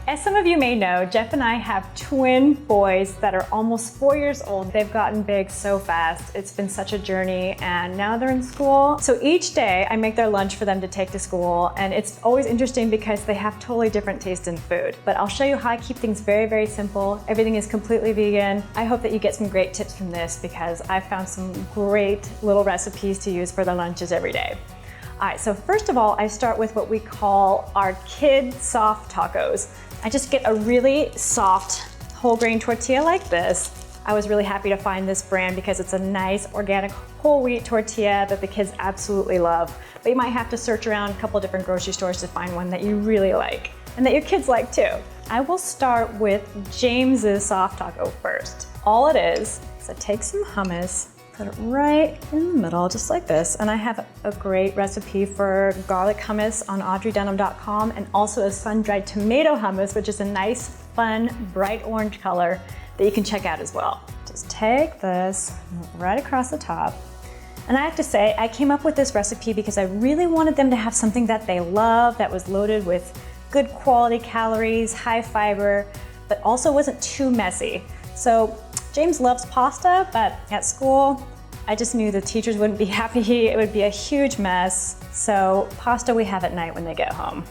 As some of you may know, Jeff and I have twin boys that are almost 4 years old. They've gotten big so fast. It's been such a journey, and now they're in school. So each day I make their lunch for them to take to school, and it's always interesting because they have totally different tastes in food. But I'll show you how I keep things very, very simple. Everything is completely vegan. I hope that you get some great tips from this because I've found some great little recipes to use for their lunches every day. All right, so first of all, I start with what we call our kid soft tacos. I just get a really soft whole grain tortilla like this. I was really happy to find this brand because it's a nice organic whole wheat tortilla that the kids absolutely love. But you might have to search around a couple different grocery stores to find one that you really like and that your kids like too. I will start with James's soft taco first. All it is I take some hummus, put it right in the middle, just like this. And I have a great recipe for garlic hummus on audreydunham.com and also a sun-dried tomato hummus, which is a nice, fun, bright orange color that you can check out as well. Just take this right across the top. And I have to say, I came up with this recipe because I really wanted them to have something that they love, that was loaded with good quality calories, high fiber, but also wasn't too messy. So James loves pasta, but at school, I just knew the teachers wouldn't be happy. It would be a huge mess. So pasta we have at night when they get home.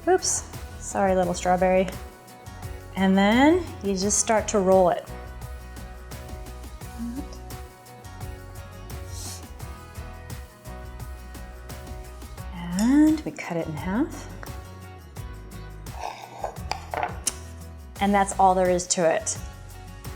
Oops, sorry little strawberry. And then you just start to roll it. And we cut it in half. And that's all there is to it.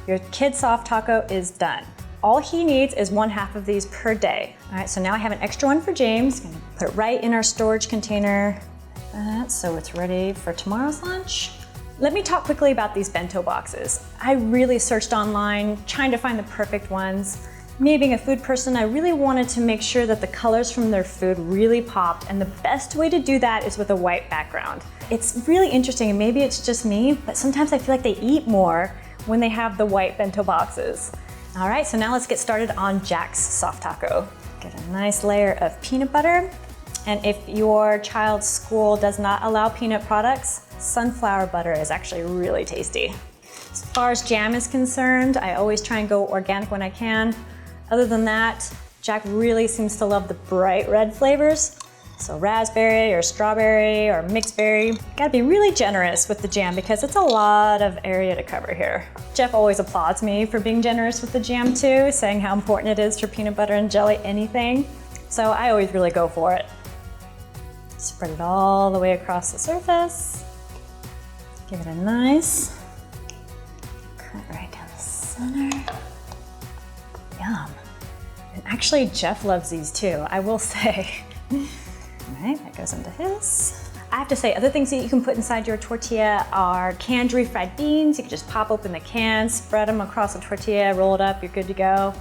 Your kid soft taco is done. All he needs is 1/2 of these per day. All right, so now I have an extra one for James. I'm gonna put it right in our storage container, like that, so it's ready for tomorrow's lunch. Let me talk quickly about these bento boxes. I really searched online, trying to find the perfect ones. Me being a food person, I really wanted to make sure that the colors from their food really popped, and the best way to do that is with a white background. It's really interesting, and maybe it's just me, but sometimes I feel like they eat more when they have the white bento boxes. All right, so now let's get started on Jack's soft taco. Get a nice layer of peanut butter. And if your child's school does not allow peanut products, sunflower butter is actually really tasty. As far as jam is concerned, I always try and go organic when I can. Other than that, Jack really seems to love the bright red flavors. So raspberry or strawberry or mixed berry. Gotta be really generous with the jam because it's a lot of area to cover here. Jeff always applauds me for being generous with the jam too, saying how important it is for peanut butter and jelly anything. So I always really go for it. Spread it all the way across the surface. Give it a nice cut right down the center. Yum. And actually Jeff loves these too, I will say. All right, that goes into his. I have to say, other things that you can put inside your tortilla are canned refried beans. You can just pop open the can, spread them across the tortilla, roll it up, you're good to go.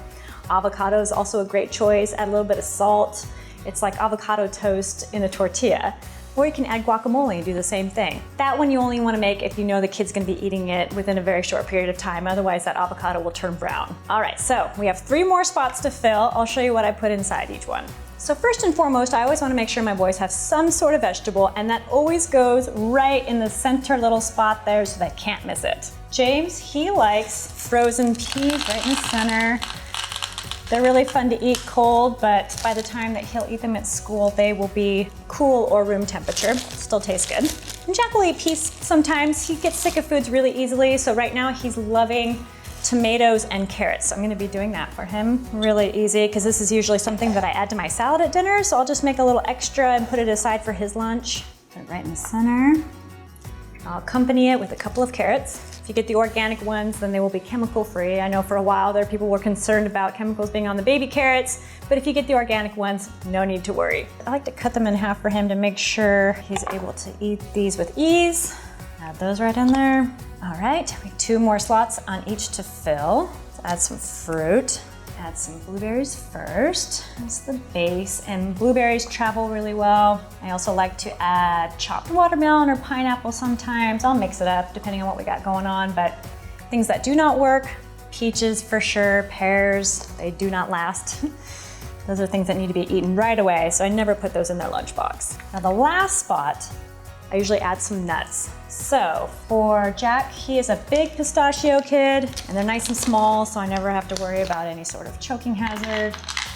Avocado is also a great choice. Add a little bit of salt. It's like avocado toast in a tortilla. Or you can add guacamole and do the same thing. That one you only want to make if you know the kid's going to be eating it within a very short period of time. Otherwise, that avocado will turn brown. All right, so we have 3 more spots to fill. I'll show you what I put inside each one. So first and foremost, I always want to make sure my boys have some sort of vegetable, and that always goes right in the center little spot there so they can't miss it. James, he likes frozen peas right in the center. They're really fun to eat cold, but by the time that he'll eat them at school, they will be cool or room temperature. Still taste good. And Jack will eat peas sometimes. He gets sick of foods really easily, so right now he's loving tomatoes and carrots. So I'm gonna be doing that for him. Really easy, because this is usually something that I add to my salad at dinner, so I'll just make a little extra and put it aside for his lunch. Put it right in the center. I'll accompany it with a couple of carrots. If you get the organic ones, then they will be chemical free. I know for a while there people were concerned about chemicals being on the baby carrots, but if you get the organic ones, no need to worry. I like to cut them in half for him to make sure he's able to eat these with ease. Add those right in there. All right, we have 2 more slots on each to fill. Let's add some fruit. Add some blueberries first. That's the base, and blueberries travel really well. I also like to add chopped watermelon or pineapple sometimes. I'll mix it up depending on what we got going on, but things that do not work, peaches for sure, pears, they do not last. Those are things that need to be eaten right away, so I never put those in their lunchbox. Now the last spot, I usually add some nuts. So for Jack, he is a big pistachio kid, and they're nice and small, so I never have to worry about any sort of choking hazard.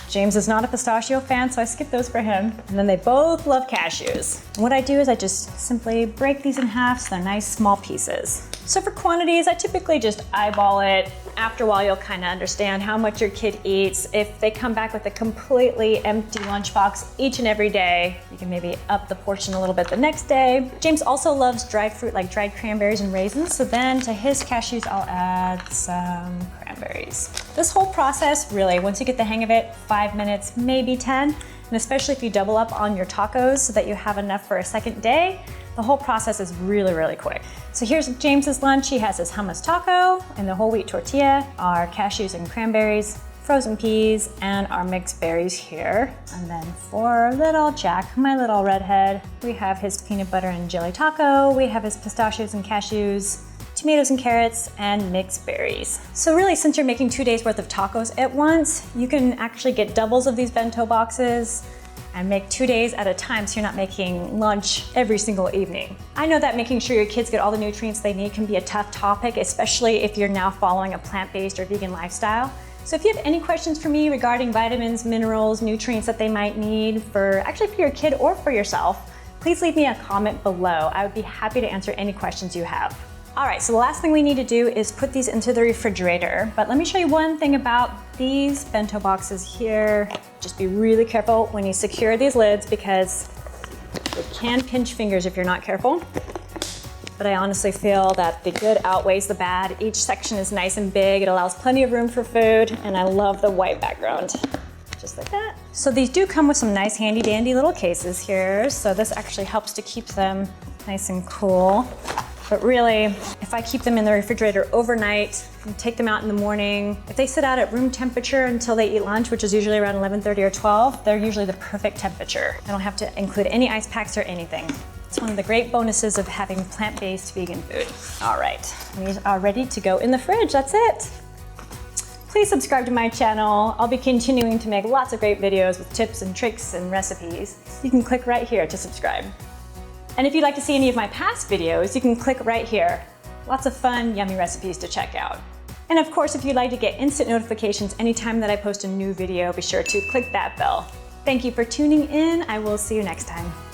James is not a pistachio fan, so I skip those for him. And then they both love cashews. And what I do is I just simply break these in half so they're nice small pieces. So for quantities, I typically just eyeball it. After a while, you'll kind of understand how much your kid eats. If they come back with a completely empty lunchbox each and every day, you can maybe up the portion a little bit the next day. James also loves dried fruit like dried cranberries and raisins, so then to his cashews, I'll add some cranberries. This whole process, really, once you get the hang of it, 5 minutes, maybe 10, and especially if you double up on your tacos so that you have enough for a second day, the whole process is really, really quick. So here's James's lunch. He has his hummus taco and the whole wheat tortilla, our cashews and cranberries, frozen peas, and our mixed berries here. And then for little Jack, my little redhead, we have his peanut butter and jelly taco, we have his pistachios and cashews, tomatoes and carrots, and mixed berries. So really, since you're making 2 days worth of tacos at once, you can actually get doubles of these bento boxes and make 2 days at a time so you're not making lunch every single evening. I know that making sure your kids get all the nutrients they need can be a tough topic, especially if you're now following a plant-based or vegan lifestyle. So if you have any questions for me regarding vitamins, minerals, nutrients that they might need for your kid or for yourself, please leave me a comment below. I would be happy to answer any questions you have. All right, so the last thing we need to do is put these into the refrigerator. But let me show you one thing about these bento boxes here. Just be really careful when you secure these lids because it can pinch fingers if you're not careful. But I honestly feel that the good outweighs the bad. Each section is nice and big. It allows plenty of room for food, and I love the white background. Just like that. So these do come with some nice handy dandy little cases here. So this actually helps to keep them nice and cool. But really, if I keep them in the refrigerator overnight and take them out in the morning, if they sit out at room temperature until they eat lunch, which is usually around 11:30 or 12, they're usually the perfect temperature. I don't have to include any ice packs or anything. It's one of the great bonuses of having plant-based vegan food. All right, these are ready to go in the fridge, that's it. Please subscribe to my channel. I'll be continuing to make lots of great videos with tips and tricks and recipes. You can click right here to subscribe. And if you'd like to see any of my past videos, you can click right here. Lots of fun, yummy recipes to check out. And of course, if you'd like to get instant notifications anytime that I post a new video, be sure to click that bell. Thank you for tuning in. I will see you next time.